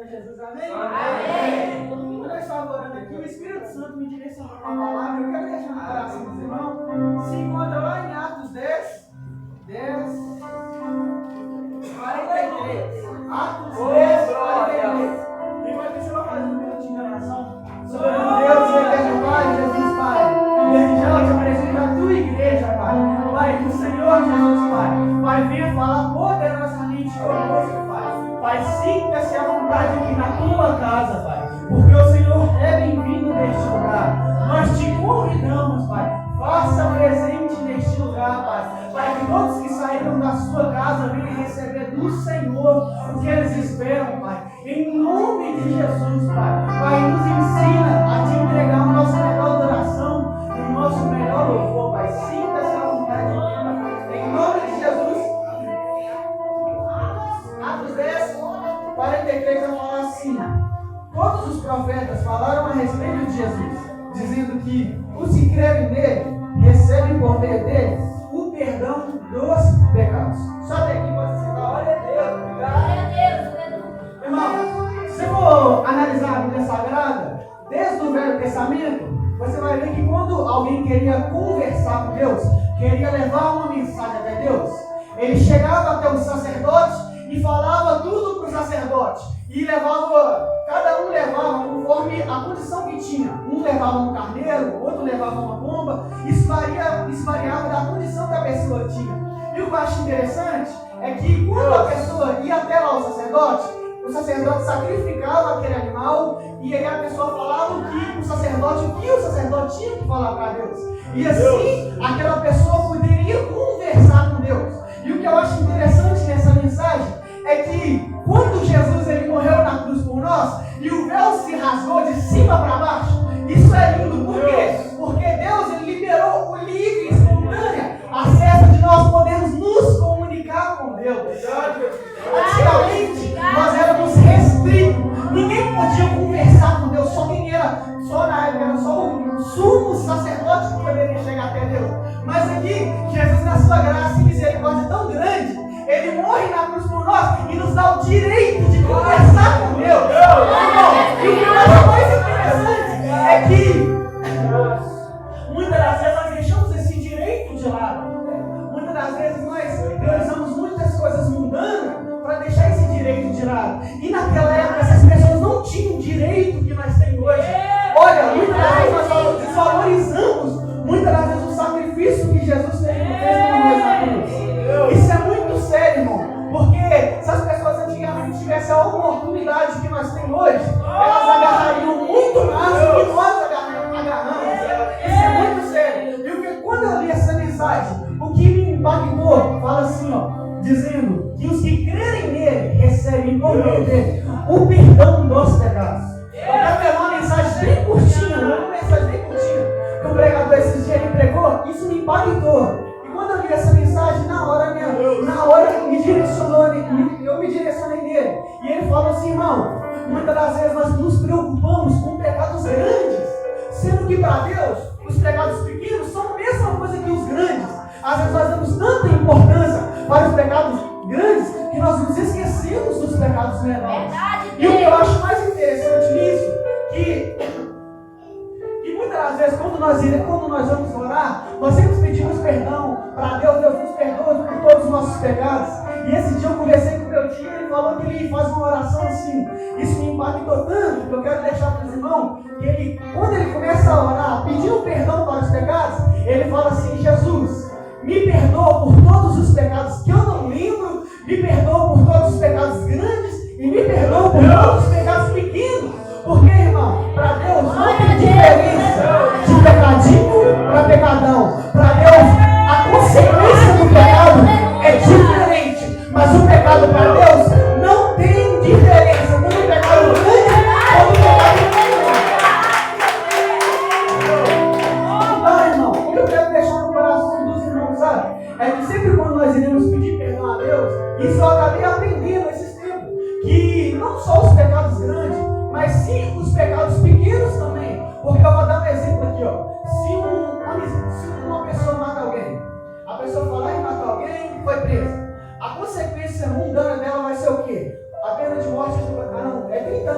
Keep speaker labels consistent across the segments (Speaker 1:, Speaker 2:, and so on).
Speaker 1: de Jesus, amém? Amém. Quando eu estava orando aqui, o Espírito Santo me direcionou uma palavra. Eu quero deixar no coração dos irmãos. Se encontra lá em Atos 10, 43. Atos 10, 43. Enquanto isso, eu vou fazer um minutinho de oração. Soberano Deus e eterno Pai, Jesus Pai. Desde já eu te apresento a tua igreja, Pai. Pai, que o Senhor Jesus, Pai, venha falar poderosamente conosco, Pai. Pai, sinta-se à vontade aqui na tua casa, Pai. Porque o Senhor é bem-vindo neste lugar. Nós te convidamos, Pai. Faça presente neste lugar, Pai. Pai, que todos que saíram da sua casa venham receber do Senhor o que eles esperam, Pai. Em nome de Jesus, Pai. Pai, nos ensina a te entregar o nosso melhor adoração, o nosso melhor louvor, Pai. Sinta-se à vontade aqui, Pai. Em nome de Jesus. Atos 10, 43, eu falo assim. Todos os profetas falaram a respeito de Jesus, dizendo que os que crerem nele recebem por meio dele o perdão dos pecados. Só até aqui pode ser, glória a Deus, glória a Deus. Irmão, se você for analisar a Bíblia Sagrada, desde o Velho Testamento, você vai ver que quando alguém queria conversar com Deus, queria levar uma mensagem até Deus, ele chegava até os sacerdotes e falava tudo para os sacerdotes. E levava, cada um levava conforme a condição que tinha. Um levava um carneiro, outro levava uma pomba. Isso variava da condição que a pessoa tinha. E o que eu acho interessante é que quando a pessoa ia até lá o sacerdote sacrificava aquele animal e aí a pessoa falava o que o sacerdote tinha que falar para Deus. E assim aquela pessoa poderia conversar com Deus. E o que eu acho interessante nessa mensagem é que quando Jesus ele morreu na cruz por nós e o véu se rasgou de cima para baixo, isso é lindo. Por quê? Porque Deus ele liberou o livre e espontâneo acesso de nós podermos nos comunicar com Deus. Antigamente nós éramos restritos, ninguém podia conversar com Deus, só na época era só o sumo sacerdote que poderia chegar até Deus. Mas aqui, Jesus na sua graça e misericórdia tão grande, ele morre na cruz por nós e nos dá o direito de conversar com Deus. E o que eu acho mais interessante é que muitas das vezes nós deixamos esse direito de lado. Muitas das vezes nós realizamos muitas coisas mundanas para deixar esse direito de lado. E naquela época essas pessoas não tinham o direito que nós temos hoje. Olha, muitas das vezes nós desvalorizamos muitas das vezes o sacrifício que Jesus fez por nós na cruz. Isso é muito sério, irmão. Porque se as pessoas antigamente tivessem a oportunidade que nós temos hoje, elas agarrariam muito mais do que nós agarramos. Isso é muito sério. E porque quando eu li essa mensagem, o que me impactou, fala assim, ó, dizendo que os que crerem nele recebem por meio dele o perdão dos pecados. Eu quero pegar uma mensagem bem curtinha, que o pregador esses dias ele pregou, isso me impactou. E quando eu li essa mensagem, na hora me direcionou, eu me direcionei nele. E ele falou assim, irmão, muitas das vezes nós nos preocupamos com pecados grandes, sendo que para Deus, os pecados pequenos são a mesma coisa que os grandes. Às vezes nós damos tanta importância para os pecados grandes que nós nos esquecemos dos pecados menores. E o que eu acho mais interessante nisso, que muitas das vezes quando nós vamos orar, nós sempre pedimos perdão para Deus. Deus nos perdoa por todos os nossos pecados. E esse dia eu conversei com meu tio, ele falou que ele faz uma oração assim. Isso me impactou tanto que eu quero deixar para os irmãos que ele, quando ele começa a orar, pedindo perdão para os pecados, ele fala assim: Jesus, me perdoa por todos os pecados que eu não lembro, me perdoa por todos os pecados grandes e me perdoa por todos os pecados pequenos. Porque, irmão, para Deus não tem diferença de pecadinho para pecadão. Para Deus, a consequência do pecado é diferente. Mas o pecado para Deus não tem diferença. Não tem pecado grande ou do pecado pequeno. Então, irmão, o que eu quero deixar no coração dos irmãos, sabe? É que sempre quando nós iremos pedir perdão a Deus, isso eu acabei aprendendo esses tempos. Que não só os pecados grandes, mas sim os pecados pequenos também. Porque eu vou dar um exemplo aqui, ó. Se uma pessoa mata alguém, a pessoa foi lá e matou alguém e foi presa. A consequência mundana dela vai ser o quê? A pena de morte é 30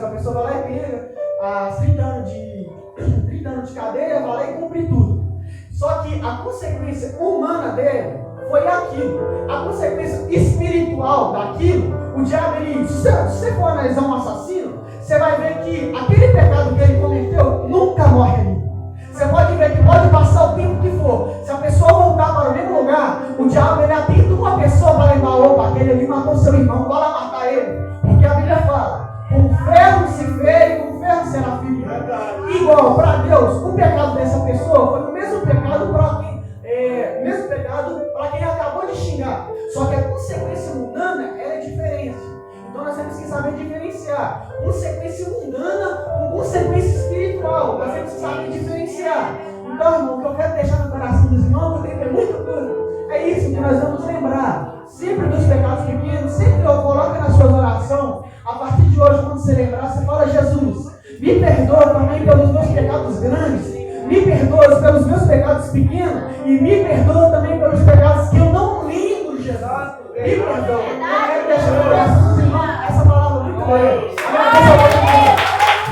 Speaker 1: a pessoa vai lá e pega as 30 anos de cadeia, vai lá e cumpre tudo. Só que a consequência humana dele foi aquilo. A consequência espiritual daquilo, o diabo, se você for analisar um assassino, você vai ver que aquele pecado que ele cometeu nunca morre ali. Você pode ver que pode passar o tempo que for. Se a pessoa voltar para o mesmo lugar, o diabo ele atenta uma pessoa para levar, opa, aquele ali matou seu irmão, vai lá matar ele. Porque a Bíblia fala, com ferro se fere, com ferro será ferido. Igual para Deus, o pecado dessa pessoa foi o mesmo pecado para quem acabou de xingar. Só que a consequência mundana é diferente. Então nós temos que saber diferenciar consequência mundana com consequência espiritual. Nós temos que saber diferenciar. Então, irmão, o que eu quero deixar no coração dos irmãos, porque tem muita coisa, é isso que nós vamos lembrar. Sempre dos pecados pequenos, sempre eu coloco na sua oração. A partir de hoje, quando você lembrar, você fala: Jesus, me perdoa também pelos meus pecados grandes, me perdoa pelos meus pecados pequenos, e me perdoa também pelos pecados que eu não lembro, Jesus. Me perdoa. Eu quero deixar no coração